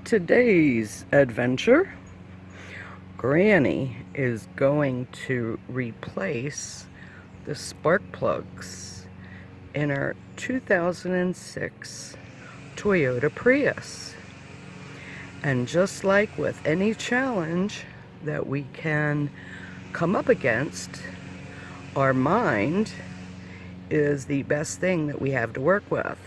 Today's adventure, Granny is going to replace the spark plugs in her 2006 Toyota Prius. And just like with any challenge that we can come up against, our mind is the best thing that we have to work with.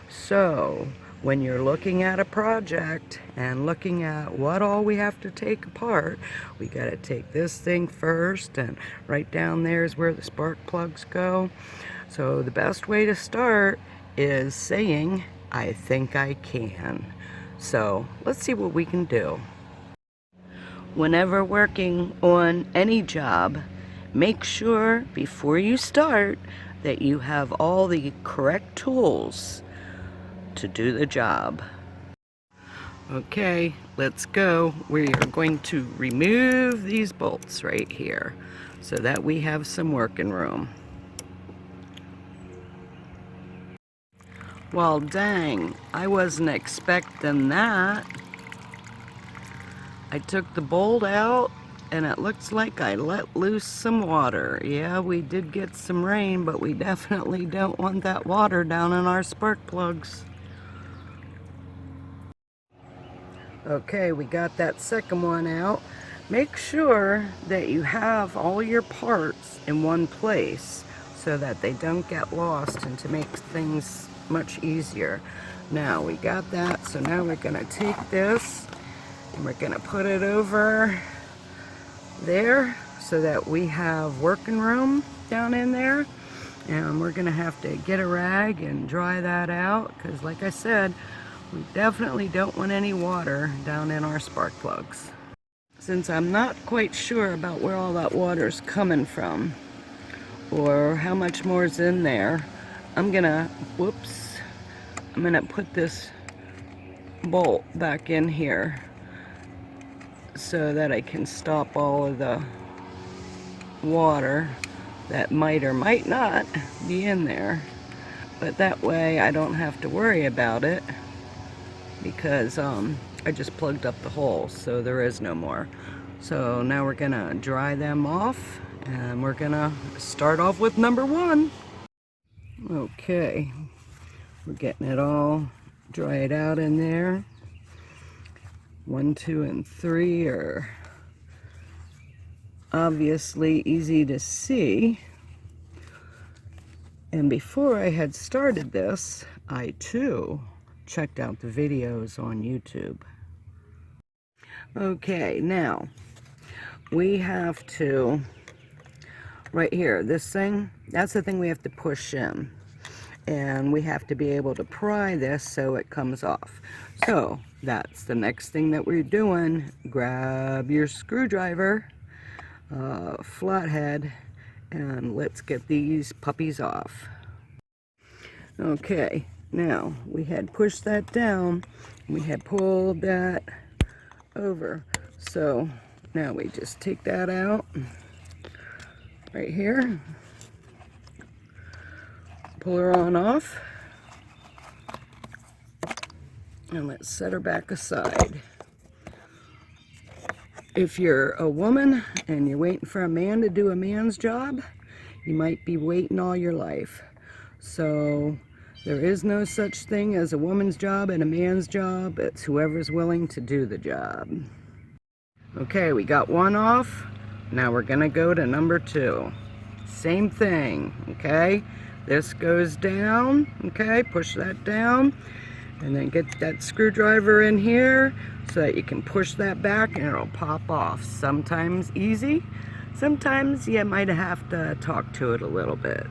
So when you're looking at a project and looking at what all we have to take apart, we got to take this thing first, and right down there is where the spark plugs go. So the best way to start is saying, I think I can. So let's see what we can do. Whenever working on any job, make sure before you start that you have all the correct tools to do the job. Okay, let's go. We are going to remove these bolts right here so that we have some working room. Well, dang, I wasn't expecting that. I took the bolt out and it looks like I let loose some water. Yeah, we did get some rain, but we definitely don't want that water down in our spark plugs. Okay, we got that second one out. Make sure that you have all your parts in one place so that they don't get lost, and to make things much easier. Now we got that, so now we're gonna take this and we're gonna put it over there so that we have working room down in there. And we're gonna have to get a rag and dry that out, because like I said, we definitely don't want any water down in our spark plugs. Since I'm not quite sure about where all that water's coming from or how much more is in there, I'm gonna put this bolt back in here so that I can stop all of the water that might or might not be in there. But that way I don't have to worry about it, because I just plugged up the hole, so there is no more. So now we're gonna dry them off, and we're gonna start off with number one. Okay, we're getting it all dried out in there. 1, 2, and 3 are obviously easy to see. And before I had started this, I too checked out the videos on YouTube. Okay, now we have to, right here, this thing, that's the thing we have to push in. And we have to be able to pry this so it comes off. So that's the next thing that we're doing. Grab your screwdriver, flathead, and let's get these puppies off. Okay, now we had pushed that down, we had pulled that over, so now we just take that out right here, pull her on off, and let's set her back aside. If you're a woman and you're waiting for a man to do a man's job, you might be waiting all your life. So there is no such thing as a woman's job and a man's job. It's whoever's willing to do the job. Okay, we got one off. Now we're gonna go to number 2. Same thing, okay? This goes down, okay? Push that down, and then get that screwdriver in here so that you can push that back and it'll pop off. Sometimes easy, sometimes you might have to talk to it a little bit.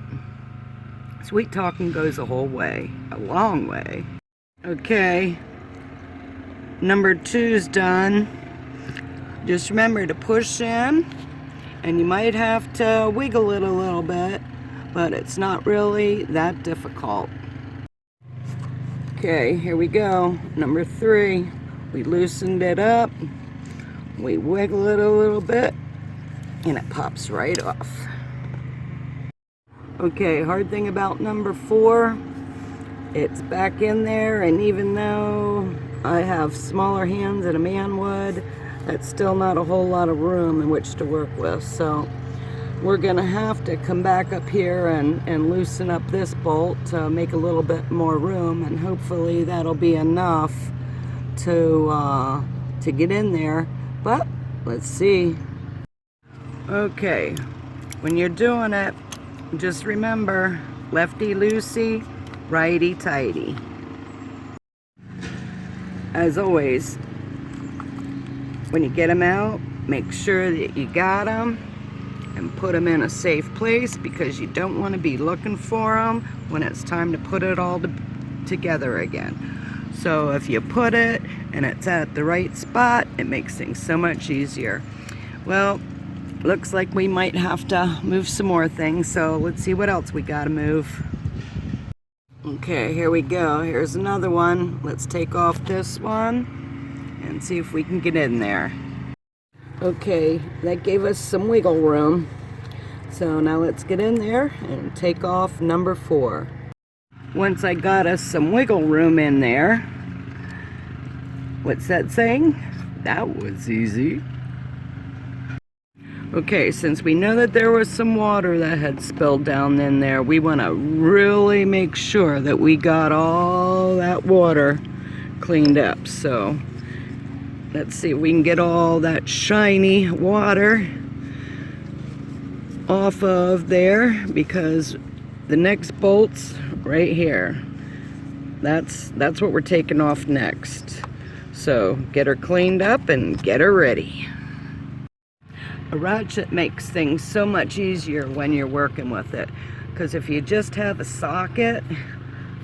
Sweet talking goes a whole way, a long way. Okay, number 2's done. Just remember to push in, and you might have to wiggle it a little bit, but it's not really that difficult. Okay, here we go. Number 3, we loosened it up, we wiggle it a little bit, and it pops right off. Okay, hard thing about number 4, it's back in there, and even though I have smaller hands than a man would. That's still not a whole lot of room in which to work with. So we're gonna have to come back up here and loosen up this bolt to make a little bit more room, and hopefully that'll be enough to get in there. But let's see. Okay, when you're doing it, just remember, lefty loosey, righty tighty. As always, when you get them out, make sure that you got them and put them in a safe place, because you don't want to be looking for them when it's time to put it all together again. So if you put it and it's at the right spot, it makes things so much easier. Well, looks like we might have to move some more things, so let's see what else we gotta move. Okay, here we go. Here's another one. Let's take off this one and see if we can get in there. Okay, that gave us some wiggle room. So now let's get in there and take off number 4. Once I got us some wiggle room in there, what's that saying? That was easy. Okay, since we know that there was some water that had spilled down in there, we want to really make sure that we got all that water cleaned up. So let's see if we can get all that shiny water off of there, because the next bolt's right here. That's what we're taking off next. So get her cleaned up and get her ready. A ratchet makes things so much easier when you're working with it, because if you just have a socket,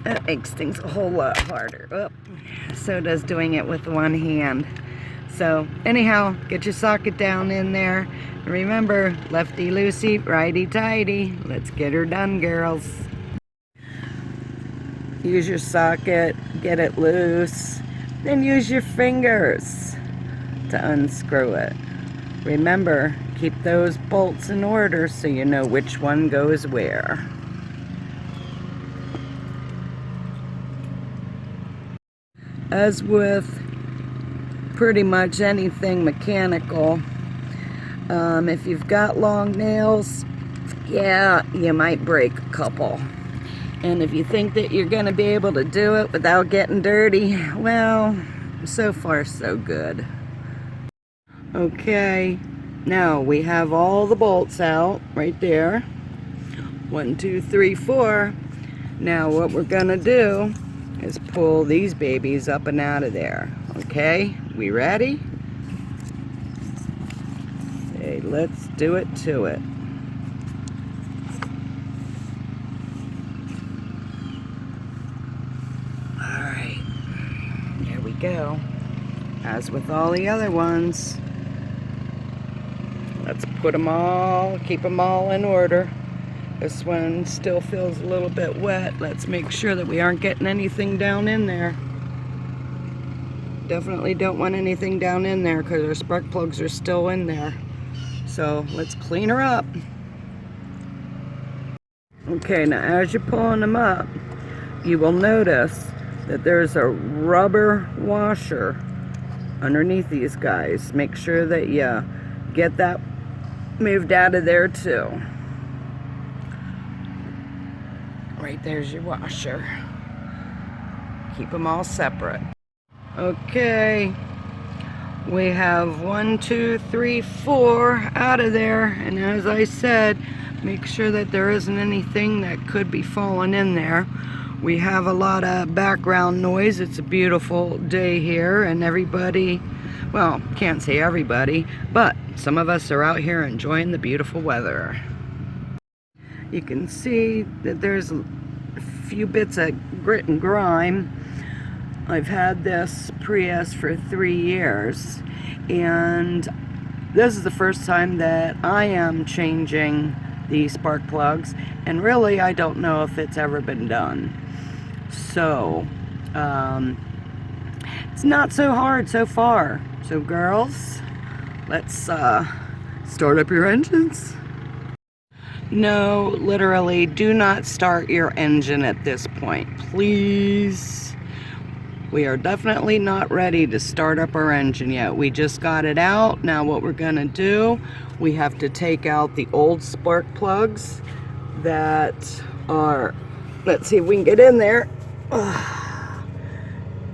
that makes things a whole lot harder. Oh, so does doing it with one hand. So anyhow, get your socket down in there. And remember, lefty loosey, righty tighty. Let's get her done, girls. Use your socket, get it loose, then use your fingers to unscrew it. Remember, keep those bolts in order so you know which one goes where. As with pretty much anything mechanical, if you've got long nails, yeah, you might break a couple. And if you think that you're going to be able to do it without getting dirty, well, so far so good. Okay, now we have all the bolts out right there. 1, 2, 3, 4. Now what we're gonna do is pull these babies up and out of there. Okay, we ready? Okay, let's do it to it. All right, here we go. As with all the other ones, let's put them all, keep them all in order. This one still feels a little bit wet. Let's make sure that we aren't getting anything down in there. Definitely don't want anything down in there because our spark plugs are still in there. So let's clean her up. Okay, now as you're pulling them up, you will notice that there's a rubber washer underneath these guys. Make sure that you get that moved out of there too. Right there's your washer. Keep them all separate. Okay, we have 1, 2, 3, 4 out of there, and as I said, make sure that there isn't anything that could be falling in there. We have a lot of background noise. It's a beautiful day here, and everybody, well, can't say everybody, but some of us are out here enjoying the beautiful weather. You can see that there's a few bits of grit and grime. I've had this Prius for 3 years, and this is the first time that I am changing the spark plugs, and really I don't know if it's ever been done. So it's not so hard so far. So girls, let's start up your engines. No, literally, do not start your engine at this point, please. We are definitely not ready to start up our engine yet. We just got it out. Now what we're gonna do, we have to take out the old spark plugs that are, let's see if we can get in there.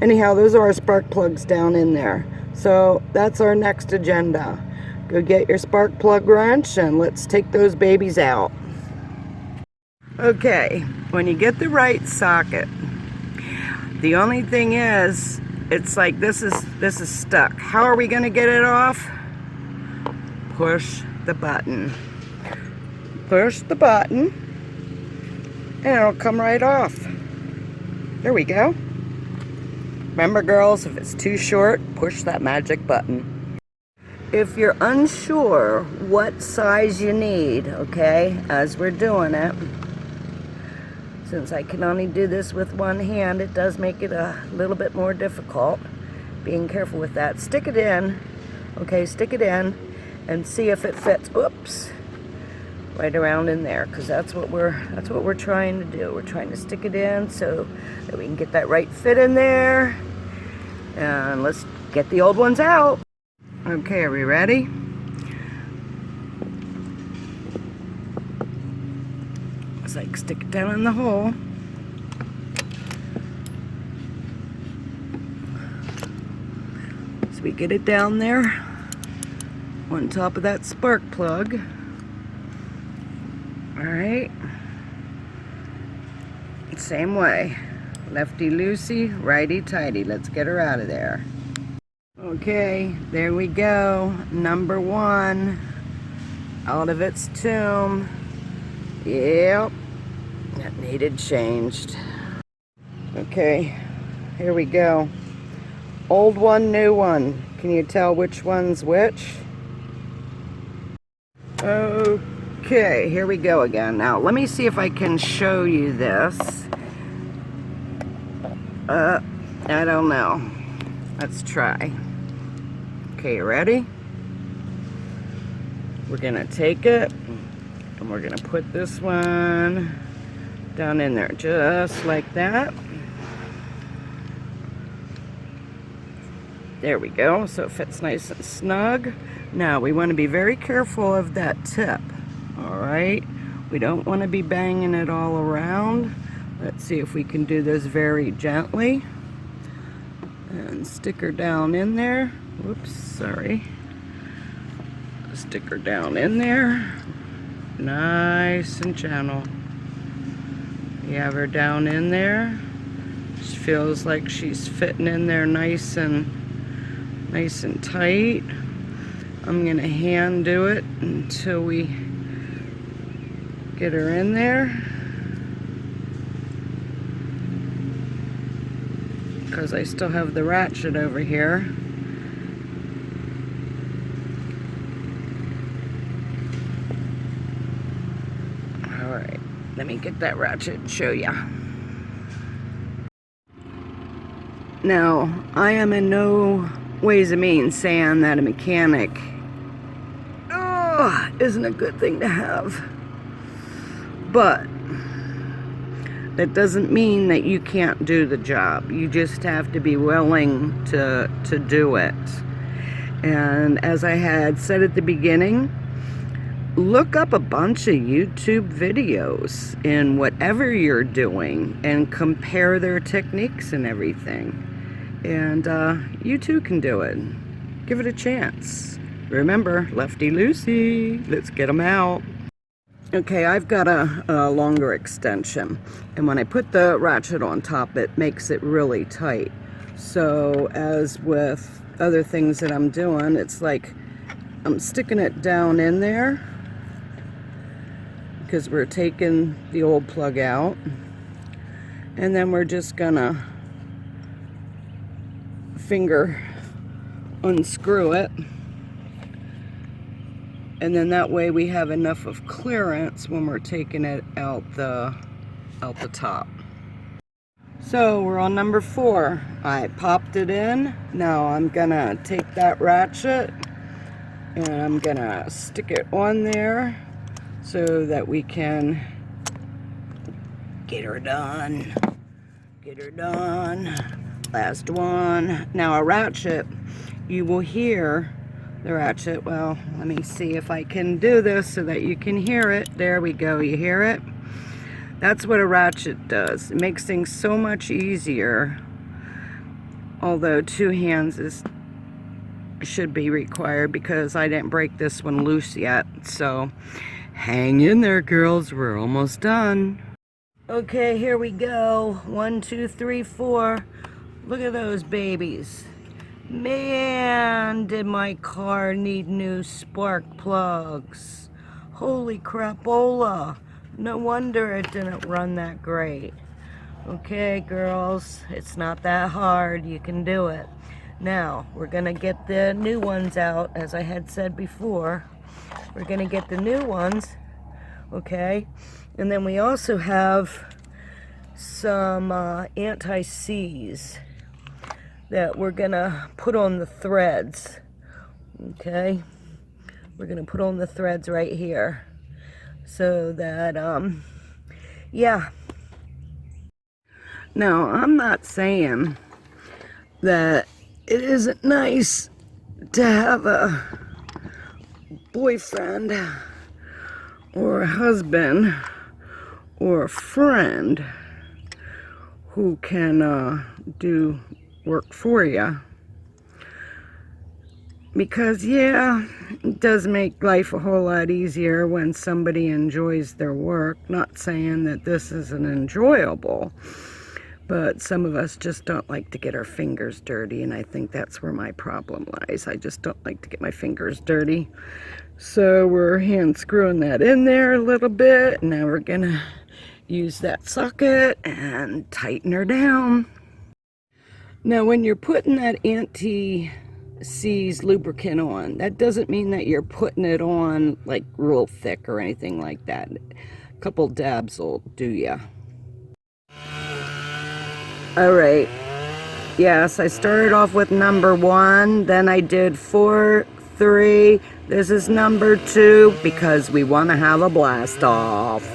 Anyhow, those are our spark plugs down in there. So that's our next agenda. Go get your spark plug wrench and let's take those babies out. Okay, when you get the right socket, the only thing is, it's like this is stuck. How are we gonna get it off? Push the button. Push the button, and it'll come right off. There we go. Remember, girls, if it's too short, push that magic button. If you're unsure what size you need, okay, as we're doing it, since I can only do this with one hand, it does make it a little bit more difficult. Being careful with that. Stick it in, okay, stick it in and see if it fits. Oops. Right around in there, because that's what we're trying to do. We're trying to stick it in so that we can get that right fit in there. And let's get the old ones out. Okay, are we ready? It's like stick it down in the hole. So we get it down there on top of that spark plug. Alright, same way, lefty loosey, righty tighty. Let's get her out of there. Okay, there we go, number one, out of its tomb. Yep, that needed changed. Okay, here we go, old one, new one. Can you tell which one's which? Okay, here we go again. Now, let me see if I can show you this. I don't know. Let's try. Okay, you ready? We're gonna take it, and we're gonna put this one down in there, just like that. There we go, so it fits nice and snug. Now, we want to be very careful of that tip. Alright, we don't want to be banging it all around. Let's see if we can do this very gently. And stick her down in there. Whoops, sorry. Stick her down in there. Nice and gentle. You have her down in there. She feels like she's fitting in there nice and tight. I'm going to hand do it until we get her in there, because I still have the ratchet over here. Alright, let me get that ratchet and show ya. Now, I am in no ways and means saying that a mechanic isn't a good thing to have. But that doesn't mean that you can't do the job. You just have to be willing to do it. And as I had said at the beginning, look up a bunch of YouTube videos in whatever you're doing and compare their techniques and everything. And you too can do it. Give it a chance. Remember, lefty loosey. Let's get them out. Okay, I've got a longer extension, and when I put the ratchet on top, it makes it really tight. So as with other things that I'm doing, it's like I'm sticking it down in there because we're taking the old plug out, and then we're just gonna finger unscrew it. And then that way we have enough of clearance when we're taking it out the top. So we're on number 4. I popped it in. Now I'm gonna take that ratchet and I'm gonna stick it on there so that we can get her done. Get her done. Last one. Now a ratchet, you will hear the ratchet. Well, let me see if I can do this so that you can hear it. There we go, you hear it? That's what a ratchet does. It makes things so much easier. Although 2 hands should be required because I didn't break this one loose yet. So hang in there, girls, we're almost done. Okay, here we go. 1, 2, 3, 4. Look at those babies. Man, did my car need new spark plugs. Holy crapola. No wonder it didn't run that great. Okay, girls, it's not that hard. You can do it. Now, we're gonna get the new ones out, as I had said before. We're gonna get the new ones, okay? And then we also have some anti-seize that we're gonna put on the threads, okay? We're gonna put on the threads right here so that, yeah. Now, I'm not saying that it isn't nice to have a boyfriend or a husband or a friend who can do work for you. Because, yeah, it does make life a whole lot easier when somebody enjoys their work. Not saying that this isn't enjoyable, but some of us just don't like to get our fingers dirty, and I think that's where my problem lies. I just don't like to get my fingers dirty. So we're hand screwing that in there a little bit. Now we're gonna use that socket and tighten her down. Now when you're putting that anti-seize lubricant on, that doesn't mean that you're putting it on like real thick or anything like that. A couple dabs will do ya. All right. Yes, I started off with number 1, then I did 4, 3. This is number 2 because we want to have a blast off.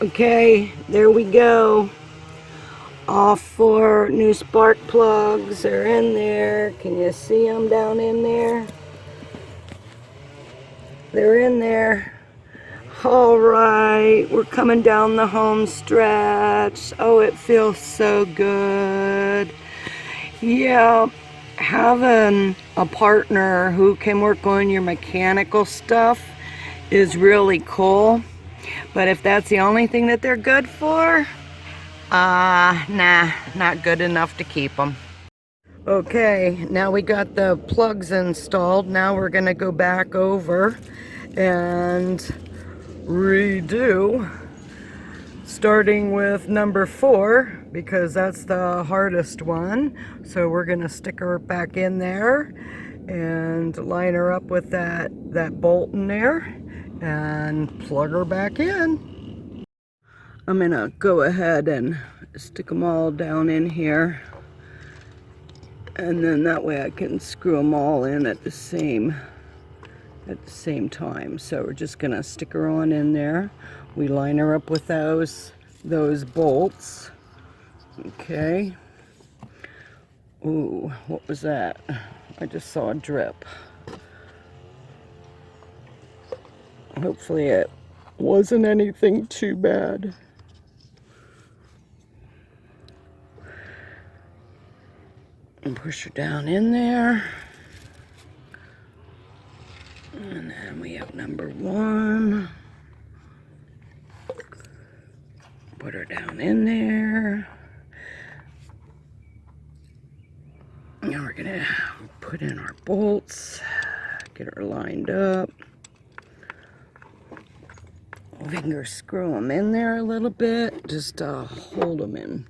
Okay, there we go. All 4 new spark plugs are in there. Can you see them down in there? They're in there. All right, we're coming down the home stretch. Oh, it feels so good. Yeah, having a partner who can work on your mechanical stuff is really cool. But if that's the only thing that they're good for, nah, not good enough to keep them. Okay, now we got the plugs installed. Now we're gonna go back over and redo, starting with number 4 because that's the hardest one. So we're gonna stick her back in there and line her up with that bolt in there and plug her back in. I'm gonna go ahead and stick them all down in here, and then that way I can screw them all in at the same time. So we're just gonna stick her on in there. We line her up with those bolts. Okay. Ooh, what was that? I just saw a drip. Hopefully it wasn't anything too bad. And push her down in there. And then we have number 1. Put her down in there. Now we're gonna put in our bolts, get her lined up. Finger screw them in there a little bit, just to hold them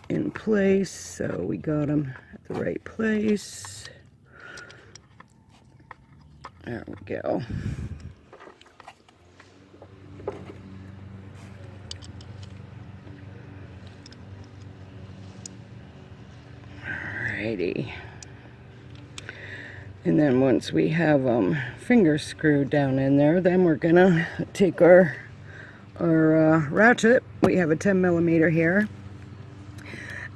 in place. So we got them at the right place. There we go. Alrighty. And then once we have them finger screwed down in there, then we're gonna take our our ratchet. We have a 10mm here.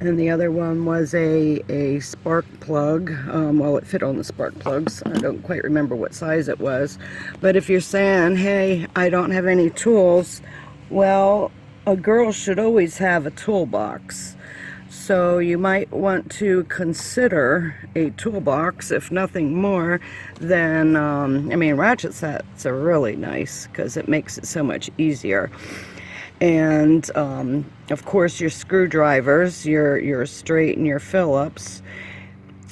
And the other one was a spark plug. Well, it fit on the spark plugs. I don't quite remember what size it was. But if you're saying, hey, I don't have any tools, well, a girl should always have a toolbox. So you might want to consider a toolbox, if nothing more than, I mean, ratchet sets are really nice because it makes it so much easier. And of course your screwdrivers, your straight and your Phillips,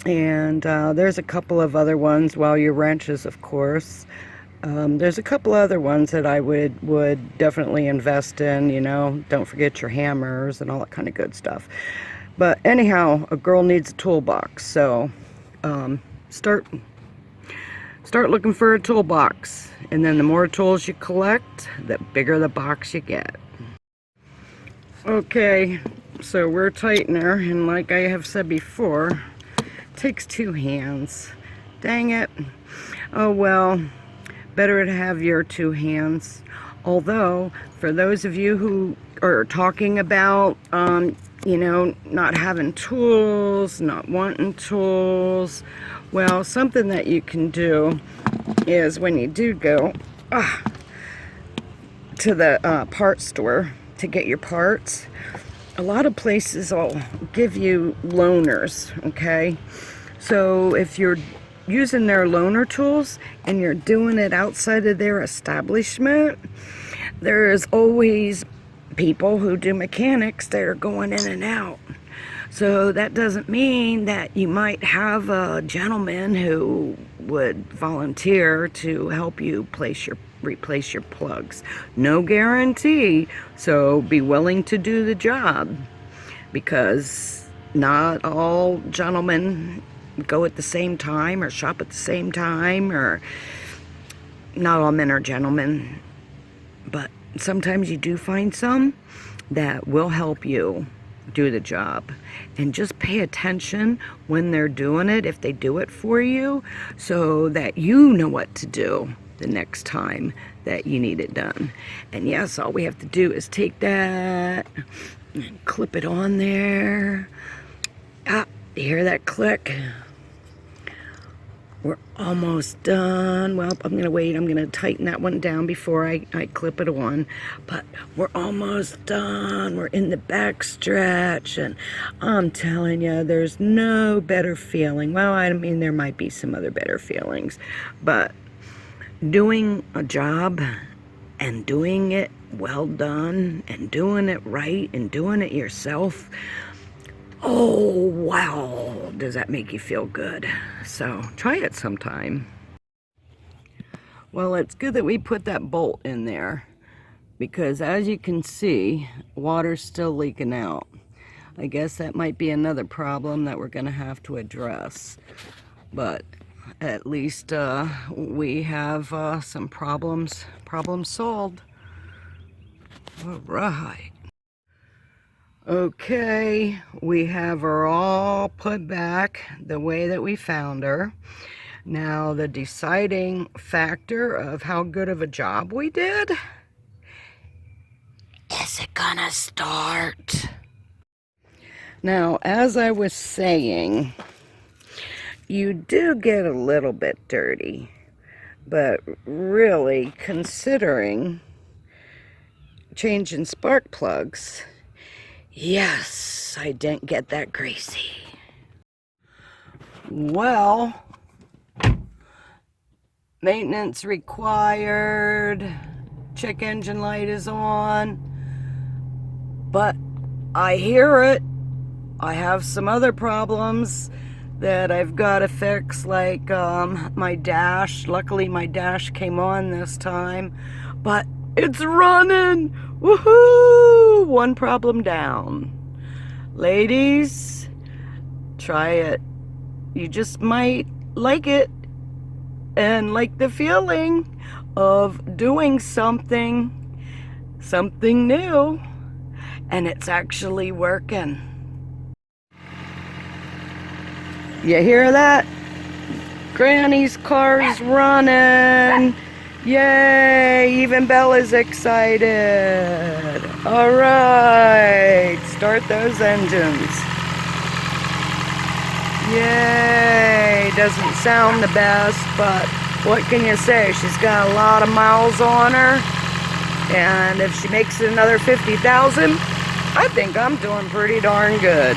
and there's a couple of other ones, well, your wrenches, of course. There's a couple other ones that I would definitely invest in, you know. Don't forget your hammers and all that kind of good stuff. But anyhow, a girl needs a toolbox, so start looking for a toolbox, and then the more tools you collect, the bigger the box you get. Okay, so we're tightener, and like I have said before, it takes 2 hands. Dang it. Oh well, better to have your 2 hands. Although, for those of you who are talking about, you know, not having tools, not wanting tools, well, something that you can do is when you do go to the parts store to get your parts, a lot of places will give you loaners, okay? So if you're using their loaner tools and you're doing it outside of their establishment, there's always people who do mechanics that are going in and out. So that doesn't mean that you might have a gentleman who would volunteer to help you replace your plugs. No guarantee, so be willing to do the job, because not all gentlemen go at the same time or shop at the same time, or not all men are gentlemen, but sometimes you do find some that will help you do the job. And just pay attention when they're doing it, if they do it for you, so that you know what to do the next time that you need it done. And yes, all we have to do is take that and clip it on there. Ah, you hear that click? We're almost done. Well, I'm gonna wait. I'm gonna tighten that one down before I clip it on. But we're almost done. We're in the back stretch, and I'm telling you, there's no better feeling. Well, I mean, there might be some other better feelings, but doing a job and doing it well done and doing it right and doing it yourself, oh wow, does that make you feel good. So try it sometime. Well, it's good that we put that bolt in there, because as you can see, water's still leaking out. I guess that might be another problem that we're gonna have to address, but at least we have some problems solved. All right. Okay, we have her all put back the way that we found her. Now, the deciding factor of how good of a job we did, is it gonna start? Now, as I was saying, you do get a little bit dirty, but really, considering changing spark plugs, yes, I didn't get that greasy. Well, maintenance required, check engine light is on, but I hear it. I have some other problems that I've got to fix, like my dash. Luckily my dash came on this time, but it's running. Woohoo! One problem down. Ladies, try it. You just might like it and like the feeling of doing something new, and it's actually working. You hear that? Granny's car's running. Yay! Even Bella's excited. All right, start those engines. Yay! Doesn't sound the best, but what can you say? She's got a lot of miles on her, and if she makes it another 50,000, I think I'm doing pretty darn good.